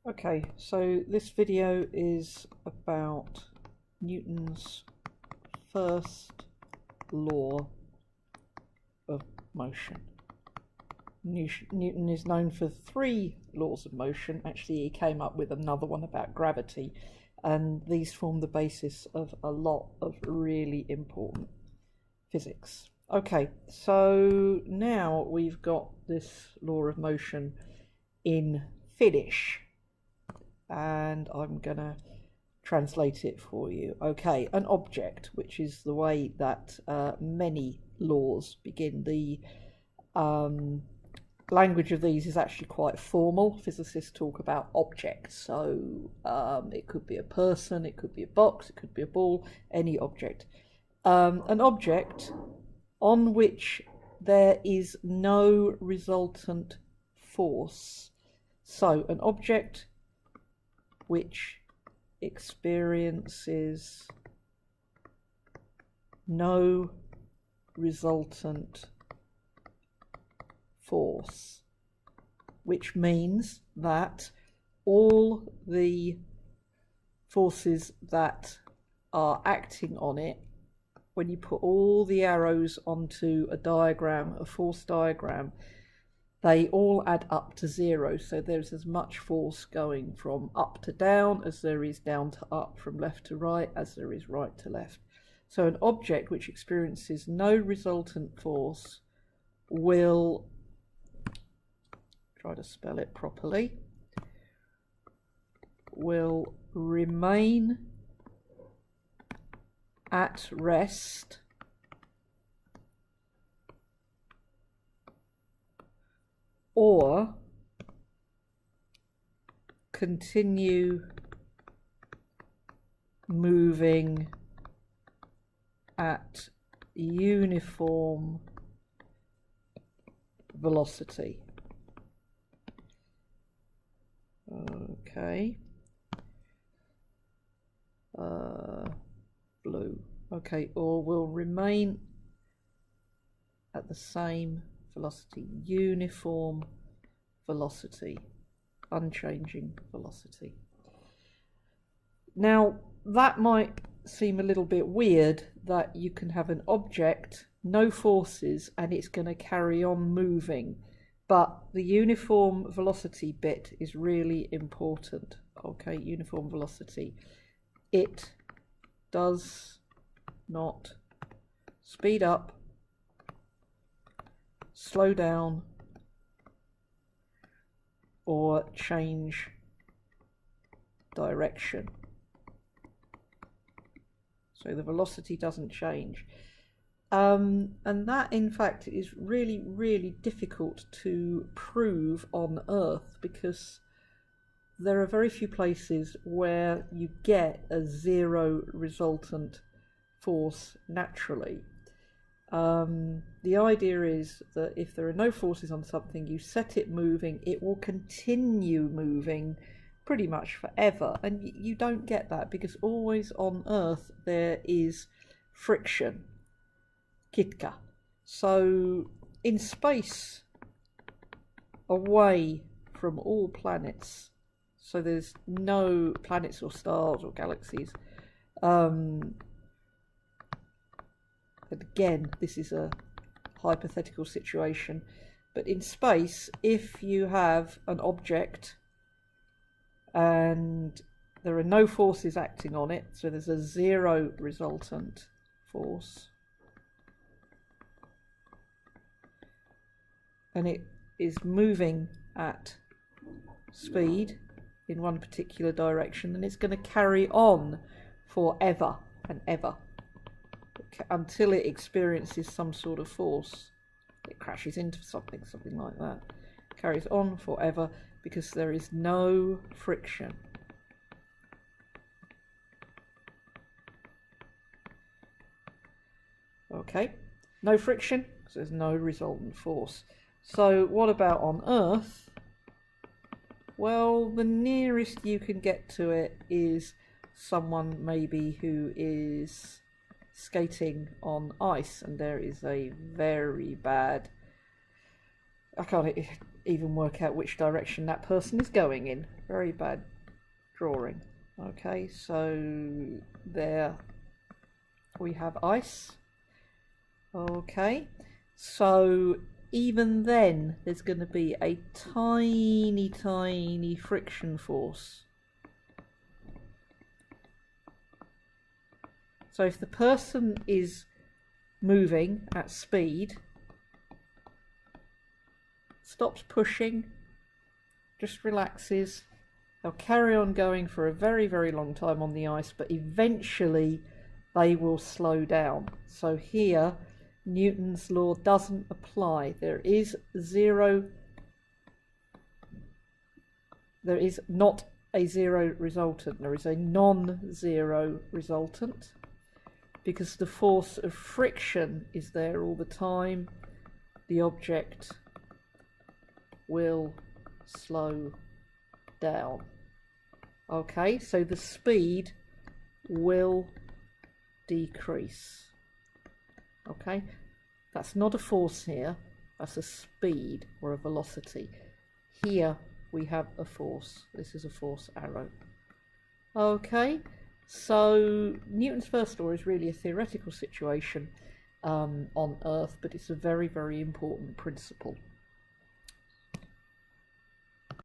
Okay, so this video is about Newton's first law of motion. Newton is known for 3 laws of motion. Actually, he came up with another one about gravity, and these form the basis of a lot of really important physics. Okay, so now we've got this law of motion in Finnish, and I'm gonna translate it for you. Okay, an object, which is the way that many laws begin. The language of these is actually quite formal. Physicists talk about objects, so it could be a person, it could be a box, it could be a ball, any object. An object on which there is no resultant force. So an object which experiences no resultant force, which means that all the forces that are acting on it, when you put all the arrows onto a diagram, a force diagram, they all add up to 0. So there's as much force going from up to down as there is down to up, from left to right as there is right to left. So an object which experiences no resultant force will, try to spell it properly, will remain at rest or continue moving at uniform velocity. Okay. Blue. Okay, or will remain at the same velocity, uniform velocity, unchanging velocity. Now, that might seem a little bit weird that you can have an object, no forces, and it's going to carry on moving. But the uniform velocity bit is really important. Okay, uniform velocity. It does not speed up, slow down, or change direction. So the velocity doesn't change. And that, in fact, is really, really difficult to prove on Earth, because there are very few places where you get a 0 resultant force naturally. The idea is that if there are no forces on something, you set it moving, it will continue moving pretty much forever. And you don't get that because always on Earth there is friction, kitka. So in space, away from all planets, so there's no planets or stars or galaxies. And again, this is a hypothetical situation, but in space, if you have an object and there are no forces acting on it, so there's a 0 resultant force, and it is moving at speed in one particular direction, then it's going to carry on forever and ever until it experiences some sort of force. It crashes into something like that. It carries on forever because there is no friction. Okay, no friction because there's no resultant force. So what about on Earth? Well, the nearest you can get to it is someone maybe who is skating on ice, and there is a very bad I can't even work out which direction that person is going in. Very bad drawing. Okay, so there we have ice. Okay, so even then there's going to be a tiny friction force. So if the person is moving at speed, stops pushing, just relaxes, they'll carry on going for a very long time on the ice, but eventually they will slow down. So here Newton's law doesn't apply. There is not a zero resultant. There is a non-zero resultant because the force of friction is there all the time. The object will slow down. Okay, so the speed will decrease. Okay, that's not a force here, that's a speed or a velocity. Here we have a force. This is a force arrow. Okay, so Newton's first law is really a theoretical situation on Earth, but it's a very important principle.